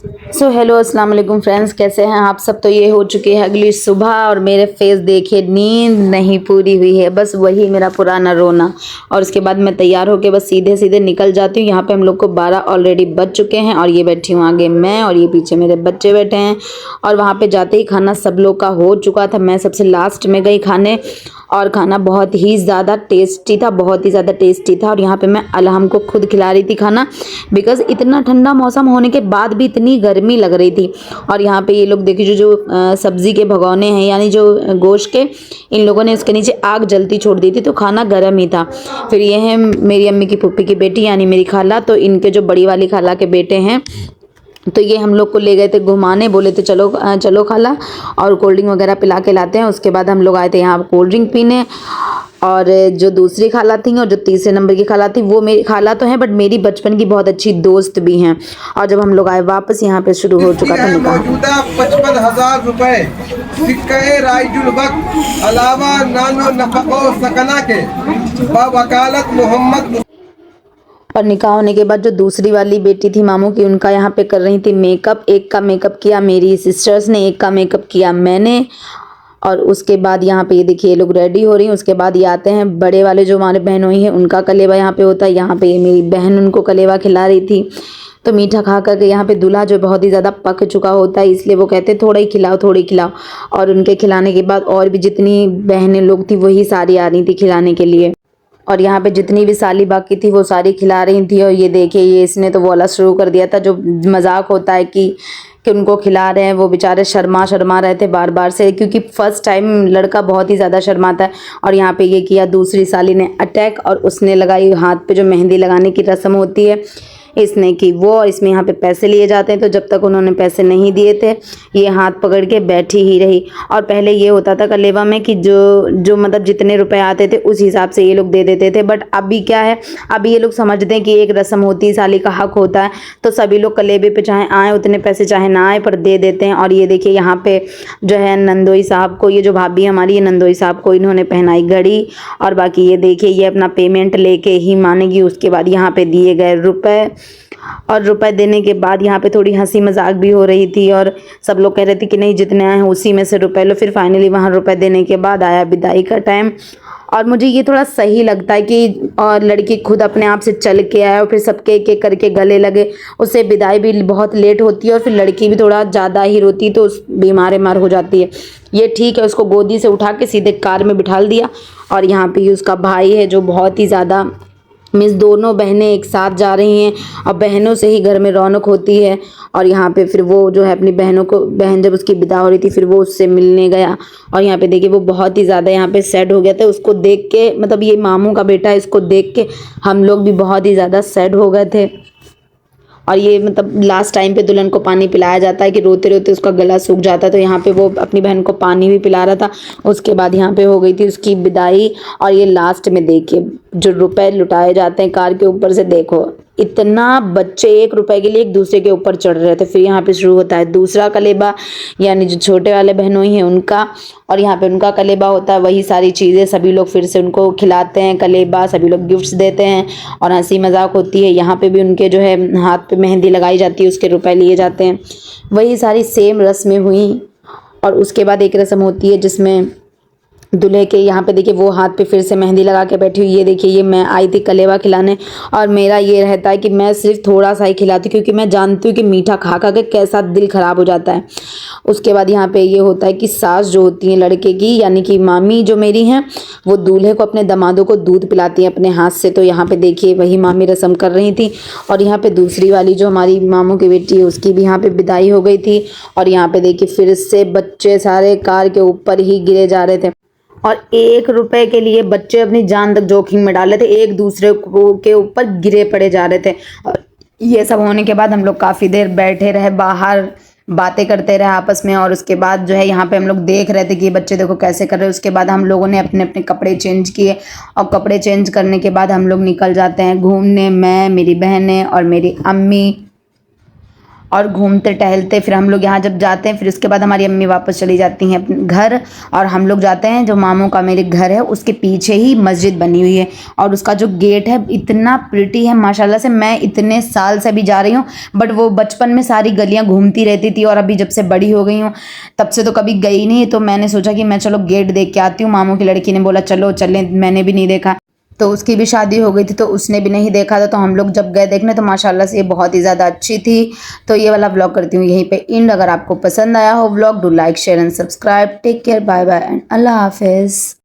So hello अस्सलाम वालेकुम friends, कैसे हैं आप सब। तो ये हो चुकी है अगली सुबह और मेरे फेस देखिए नींद नहीं पूरी हुई है, बस वही मेरा पुराना रोना। और उसके बाद मैं तैयार होके बस सीधे सीधे निकल जाती हूँ। यहाँ पे हम लोग को 12 ऑलरेडी बज चुके हैं और ये बैठी हूँ आगे मैं और ये पीछे मेरे बच्चे बैठे हैं। और वहाँ पे जाते ही खाना सब लोग का हो चुका था, मैं सबसे लास्ट में गई खाने। और खाना बहुत ही ज़्यादा टेस्टी था, बहुत ही ज़्यादा टेस्टी था। और यहाँ पे मैं अलहम को खुद खिला रही थी खाना, बिकॉज़ इतना ठंडा मौसम होने के बाद भी इतनी गर्मी लग रही थी। और यहाँ पे ये लोग देखिए जो सब्ज़ी के भगोने हैं, यानी जो गोश्त के, इन लोगों ने उसके नीचे आग जलती छोड़ दी थी, तो खाना गर्म ही था। फिर ये है मेरी अम्मी की पुप्पी की बेटी यानी मेरी खाला, तो इनके जो बड़ी वाली खाला के बेटे हैं, तो ये हम लोग को ले गए थे घुमाने, बोले थे चलो चलो खाला और कोल्ड ड्रिंक वगैरह पिला के लाते हैं। उसके बाद हम लोग आए थे यहाँ कोल्ड ड्रिंक पीने। और जो दूसरी खाला थी और जो तीसरे नंबर की खाला थी, वो मेरी खाला तो है बट मेरी बचपन की बहुत अच्छी दोस्त भी हैं। और जब हम लोग आए वापस, यहाँ पे शुरू हो चुका था निकाह। मौजूदा 55,000 रुपए सिक्के राइजुल वक्त अलावा नानो नफको सकना के वकालत मोहम्मद। और निकाह होने के बाद जो दूसरी वाली बेटी थी मामू की, उनका यहाँ पे कर रही थी मेकअप। एक का मेकअप किया मेरी सिस्टर्स ने, एक का मेकअप किया मैंने। और उसके बाद यहाँ पे ये देखिए ये लोग रेडी हो रही हैं। उसके बाद ये आते हैं बड़े वाले जो हमारे बहनोई हैं, उनका कलेवा यहाँ पे होता है। यहाँ पे ये मेरी बहन उनको कलेवा खिला रही थी। तो मीठा खा करके यहाँ पे दूल्हा जो बहुत ही ज़्यादा पक चुका होता है, इसलिए वो कहते हैं थोड़ा ही खिलाओ थोड़ी खिलाओ। और उनके खिलाने के बाद और भी जितनी बहनें लोग थी वही सारी आ रही थी खिलाने के लिए। और यहाँ पे जितनी भी साली बाकी थी वो सारी खिला रही थी। और ये देखिए ये इसने तो वो वाला शुरू कर दिया था जो मजाक होता है कि उनको खिला रहे हैं, वो बेचारे शर्मा रहे थे बार बार से, क्योंकि फर्स्ट टाइम लड़का बहुत ही ज़्यादा शर्माता है। और यहाँ पे ये किया दूसरी साली ने अटैक, और उसने लगाई हाथ पे जो मेहंदी लगाने की रस्म होती है, इसने की वो। और इसमें यहाँ पे पैसे लिए जाते हैं, तो जब तक उन्होंने पैसे नहीं दिए थे ये हाथ पकड़ के बैठी ही रही। और पहले ये होता था कलेवा में कि जो मतलब जितने रुपए आते थे उस हिसाब से ये लोग दे देते थे। बट अभी क्या है, अभी ये लोग समझते हैं कि एक रस्म होती है, साली का हक होता है, तो सभी लोग कलेबे पे चाहे आए उतने पैसे चाहे ना आए पर दे देते हैं। और ये देखिए यहाँ पे जो है नंदोई साहब को, ये जो भाभी हमारी ये नंदोई साहब को इन्होंने पहनाई घड़ी। और बाकी ये देखिए ये अपना पेमेंट लेके ही मानेगी। उसके बाद यहाँ पे दिए गए रुपए, और रुपए देने के बाद यहाँ पे थोड़ी हंसी मजाक भी हो रही थी। और सब लोग कह रहे थे कि नहीं जितने आए हैं उसी में से रुपए लो। फिर फाइनली वहाँ रुपए देने के बाद आया विदाई का टाइम। और मुझे ये थोड़ा सही लगता है कि और लड़की खुद अपने आप से चल के आए और फिर सबके एक एक करके गले लगे। उससे विदाई भी बहुत लेट होती है और फिर लड़की भी थोड़ा ज़्यादा ही रोती है, तो उस बीमार हो जाती है। ये ठीक है, उसको गोदी से उठा के सीधे कार में बिठाल दिया। और यहाँ पे उसका भाई है जो बहुत ही ज़्यादा, मीन्स दोनों बहनें एक साथ जा रही हैं और बहनों से ही घर में रौनक होती है। और यहाँ पे फिर वो जो है अपनी बहनों को, बहन जब उसकी विदा हो रही थी फिर वो उससे मिलने गया। और यहाँ पे देखिए वो बहुत ही ज़्यादा यहाँ पे सैड हो गया था उसको देख के, मतलब ये मामू का बेटा है, इसको देख के हम लोग भी बहुत ही ज़्यादा सैड हो गए थे। और ये मतलब लास्ट टाइम पे दुल्हन को पानी पिलाया जाता है कि रोते रोते उसका गला सूख जाता है, तो यहाँ पे वो अपनी बहन को पानी भी पिला रहा था। उसके बाद यहाँ पे हो गई थी उसकी विदाई। और ये लास्ट में देखिए जो रुपए लुटाए जाते हैं कार के ऊपर से, देखो इतना बच्चे 1 रुपए के लिए एक दूसरे के ऊपर चढ़ रहे थे। फिर यहाँ पे शुरू होता है दूसरा कलेबा, यानी जो छोटे वाले बहनोई हैं उनका। और यहाँ पे उनका कलेबा होता है, वही सारी चीज़ें सभी लोग फिर से उनको खिलाते हैं कलेबा, सभी लोग गिफ्ट्स देते हैं और हंसी मजाक होती है। यहाँ पे भी उनके जो है हाथ पे मेहंदी लगाई जाती है, उसके रुपए लिए जाते हैं। वही सारी सेम रस्में हुई। और उसके बाद एक रस्म होती है जिसमें दूल्हे के यहाँ पे देखिए वो हाथ पे फिर से मेहंदी लगा के बैठी हुई। ये देखिए ये मैं आई थी कलेवा खिलाने, और मेरा ये रहता है कि मैं सिर्फ थोड़ा सा ही खिलाती, क्योंकि मैं जानती हूँ कि मीठा खा खा के कैसा दिल ख़राब हो जाता है। उसके बाद यहाँ पे ये होता है कि सास जो होती हैं लड़के की, यानी कि मामी जो मेरी हैं, वो दूल्हे को अपने दामादों को दूध पिलाती हैं अपने हाथ से। तो यहाँ पे देखिए वही मामी रस्म कर रही थी। और यहाँ पे दूसरी वाली जो हमारी मामू की बेटी है उसकी भी यहाँ पे विदाई हो गई थी। और यहाँ पे देखिए फिर से बच्चे सारे कार के ऊपर ही गिरे जा रहे थे, और 1 रुपए के लिए बच्चे अपनी जान तक जोखिम में डाल रहे थे, एक दूसरे को के ऊपर गिरे पड़े जा रहे थे। और ये सब होने के बाद हम लोग काफ़ी देर बैठे रहे बाहर, बातें करते रहे आपस में। और उसके बाद जो है यहाँ पे हम लोग देख रहे थे कि ये बच्चे देखो कैसे कर रहे हैं। उसके बाद हम लोगों ने अपने अपने कपड़े चेंज किए, और कपड़े चेंज करने के बाद हम लोग निकल जाते हैं घूमने, मैं, मेरी बहनें और मेरी अम्मी। और घूमते टहलते फिर हम लोग यहाँ जब जाते हैं फिर उसके बाद हमारी अम्मी वापस चली जाती हैं अपने घर और हम लोग जाते हैं जो मामू का मेरे घर है उसके पीछे ही मस्जिद बनी हुई है और उसका जो गेट है इतना प्रिटी है माशाल्लाह से। मैं इतने साल से भी जा रही हूँ बट वो बचपन में सारी गलियाँ घूमती रहती थी और अभी जब से बड़ी हो गई हूँ तब से तो कभी गई नहीं। तो मैंने सोचा कि मैं चलो गेट देख के आती हूँ। मामू की लड़की ने बोला चलो चलें, मैंने भी नहीं देखा। तो उसकी भी शादी हो गई थी तो उसने भी नहीं देखा था। तो हम लोग जब गए देखने तो माशाल्लाह से ये बहुत ही ज़्यादा अच्छी थी। तो ये वाला व्लॉग करती हूँ यहीं पे एंड। अगर आपको पसंद आया हो vlog do like share and subscribe. Take care, bye bye and अल्लाह हाफिज़।